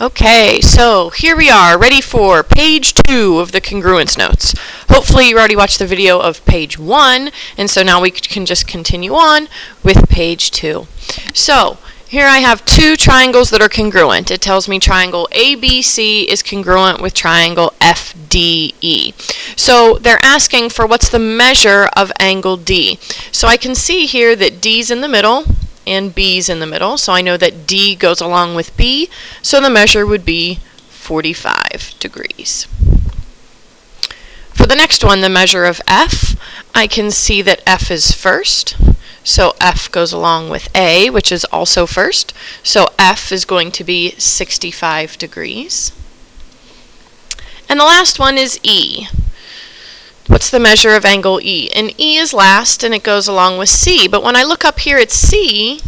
Okay, so here we are, ready for page 2 of the congruence notes. Hopefully you already watched the video of page 1, and so now we can just continue on with page 2. So, here I have two triangles that are congruent. It tells me triangle ABC is congruent with triangle FDE. So they're asking for what's the measure of angle D. So I can see here that D's in the middle and B's in the middle, so I know that D goes along with B, so the measure would be 45 degrees. For the next one, the measure of F, I can see that F is first, so F goes along with A, which is also first, so F is going to be 65 degrees. And the last one is E. What's the measure of angle E? And E is last, and it goes along with C. But when I look up here at C,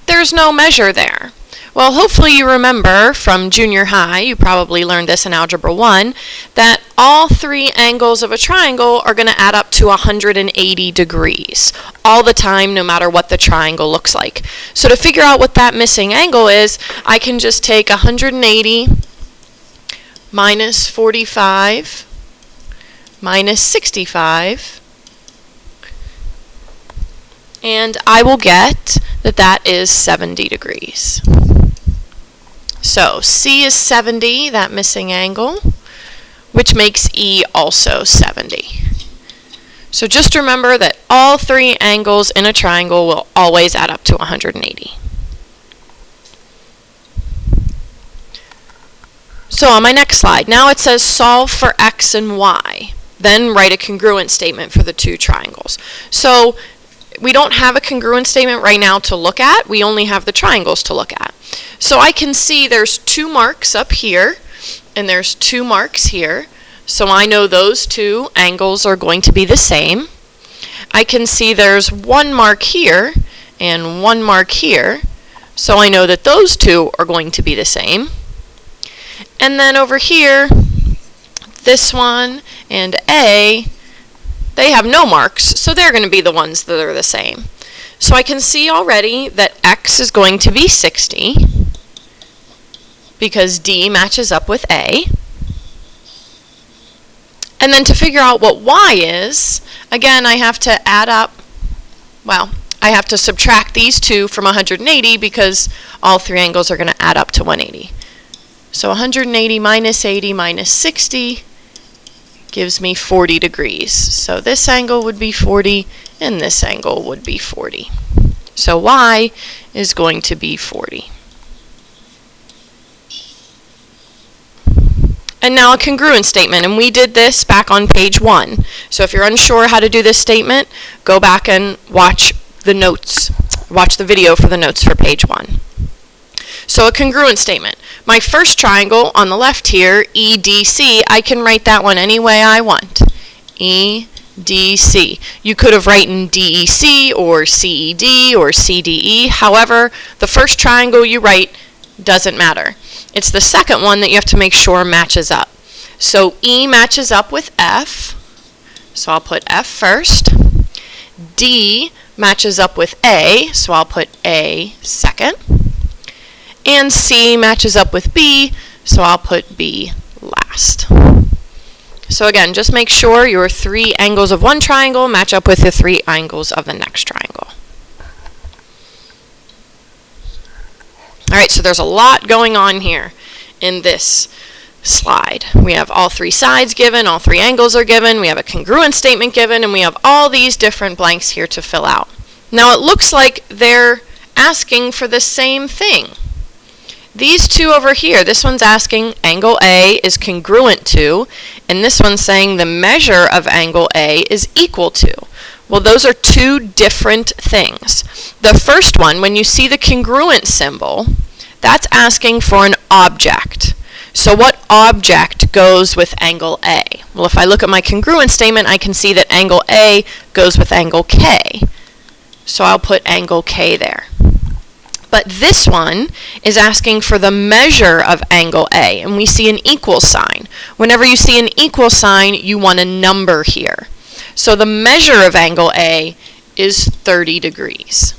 there's no measure there. Well, hopefully you remember from junior high, you probably learned this in Algebra 1, that all three angles of a triangle are going to add up to 180 degrees all the time, no matter what the triangle looks like. So to figure out what that missing angle is, I can just take 180 minus 45 minus 65, and I will get that that is 70 degrees. So C is 70, that missing angle, which makes E also 70. So just remember that all three angles in a triangle will always add up to 180. So on my next slide, now it says solve for X and Y. Then write a congruent statement for the two triangles. So we don't have a congruent statement right now to look at. We only have the triangles to look at. So I can see there's 2 marks up here, and there's 2 marks here. So I know those two angles are going to be the same. I can see there's 1 mark here and 1 mark here. So I know that those two are going to be the same. And then over here, this one and A, they have no marks, so they're going to be the ones that are the same. So I can see already that X is going to be 60 because D matches up with A. And then to figure out what Y is, again, I have to add up, well, I have to subtract these two from 180 because all three angles are going to add up to 180. So 180 minus 80 minus 60 gives me 40 degrees. So this angle would be 40 and this angle would be 40. So Y is going to be 40. And now a congruence statement, and we did this back on page 1. So if you're unsure how to do this statement, go back and watch the notes. Watch the video for the notes for page 1. So a congruent statement. My first triangle on the left here, EDC, I can write that one any way I want. EDC. You could have written DEC or CED or CDE. However, the first triangle you write doesn't matter. It's the second one that you have to make sure matches up. So E matches up with F. So I'll put F first. D matches up with A. So I'll put A second. And C matches up with B, so I'll put B last. So again, just make sure your 3 angles of one triangle match up with the 3 angles of the next triangle. Alright, so there's a lot going on here in this slide. We have all 3 sides given, all 3 angles are given, we have a congruent statement given, and we have all these different blanks here to fill out. Now it looks like they're asking for the same thing. These two over here, this one's asking angle A is congruent to, and this one's saying the measure of angle A is equal to. Well, those are 2 different things. The first one, when you see the congruent symbol, that's asking for an object. So what object goes with angle A? Well, if I look at my congruent statement, I can see that angle A goes with angle K. So I'll put angle K there. But this one is asking for the measure of angle A, and we see an equal sign. Whenever you see an equal sign, you want a number here. So the measure of angle A is 30 degrees.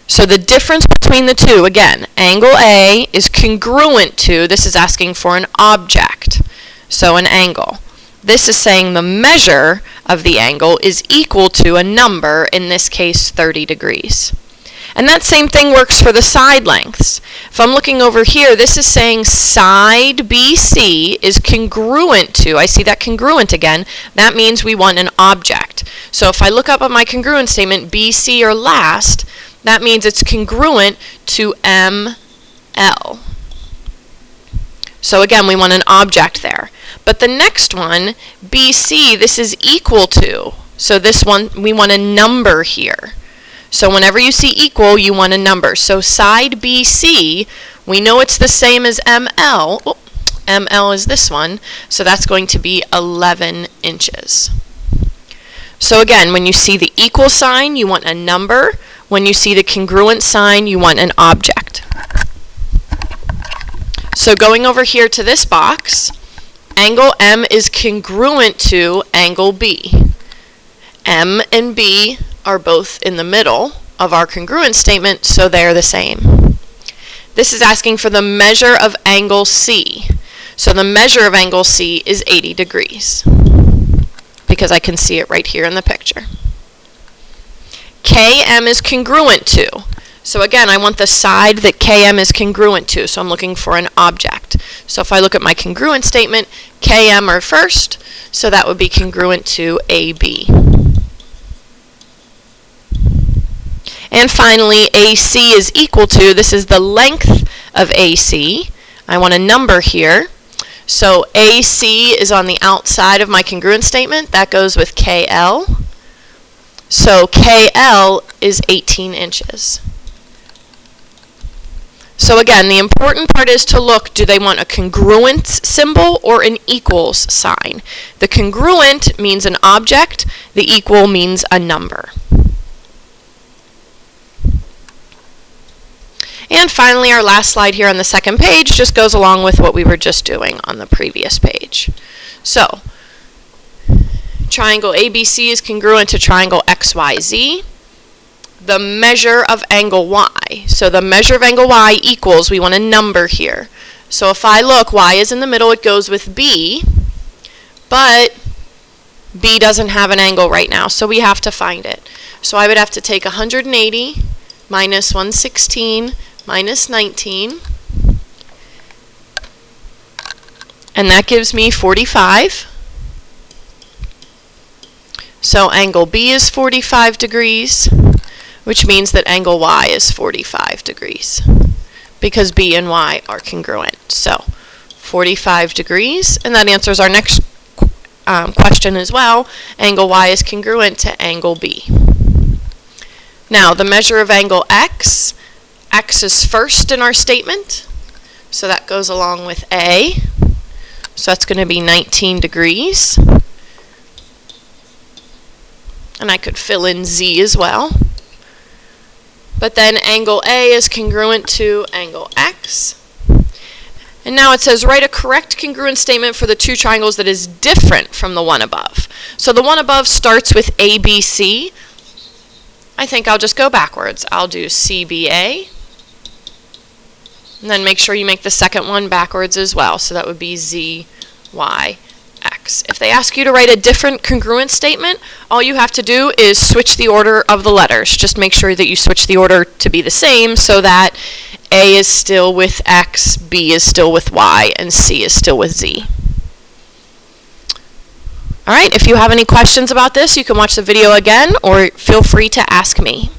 So the difference between the two, again, angle A is congruent to, this is asking for an object, so an angle. This is saying the measure of the angle is equal to a number, in this case 30 degrees. And that same thing works for the side lengths. If I'm looking over here, this is saying side BC is congruent to, I see that congruent again, that means we want an object. So if I look up at my congruence statement, BC or last, that means it's congruent to ML. So again, we want an object there. But the next one, BC, this is equal to. So this one, we want a number here. So whenever you see equal, you want a number. So side BC, we know it's the same as ML. Oh, ML is this one, so that's going to be 11 inches. So again, when you see the equal sign, you want a number. When you see the congruent sign, you want an object. So going over here to this box, angle M is congruent to angle B. M and B are both in the middle of our congruence statement, so they're the same. This is asking for the measure of angle C. So the measure of angle C is 80 degrees, because I can see it right here in the picture. KM is congruent to. So again, I want the side that KM is congruent to, so I'm looking for an object. So if I look at my congruent statement, KM are first, so that would be congruent to AB. And finally, AC is equal to, this is the length of AC. I want a number here. So AC is on the outside of my congruent statement. That goes with KL. So KL is 18 inches. So again, the important part is to look, do they want a congruence symbol or an equals sign? The congruent means an object, the equal means a number. And finally, our last slide here on the second page just goes along with what we were just doing on the previous page. So, triangle ABC is congruent to triangle XYZ. The measure of angle Y. So the measure of angle Y equals, we want a number here. So if I look, Y is in the middle, it goes with B, but B doesn't have an angle right now, so we have to find it. So I would have to take 180 minus 116 minus 19, and that gives me 45. So angle B is 45 degrees, which means that angle Y is 45 degrees, because B and Y are congruent. So 45 degrees, and that answers our next question as well. Angle Y is congruent to angle B. Now, the measure of angle X, X is first in our statement, so that goes along with A. So that's going to be 19 degrees. And I could fill in Z as well. But then angle A is congruent to angle X. And now it says, write a correct congruent statement for the two triangles that is different from the one above. So the one above starts with ABC. I think I'll just go backwards. I'll do CBA. And then make sure you make the second one backwards as well. So that would be ZYX. If they ask you to write a different congruent statement, all you have to do is switch the order of the letters. Just make sure that you switch the order to be the same so that A is still with X, B is still with Y, and C is still with Z. Alright, if you have any questions about this, you can watch the video again or feel free to ask me.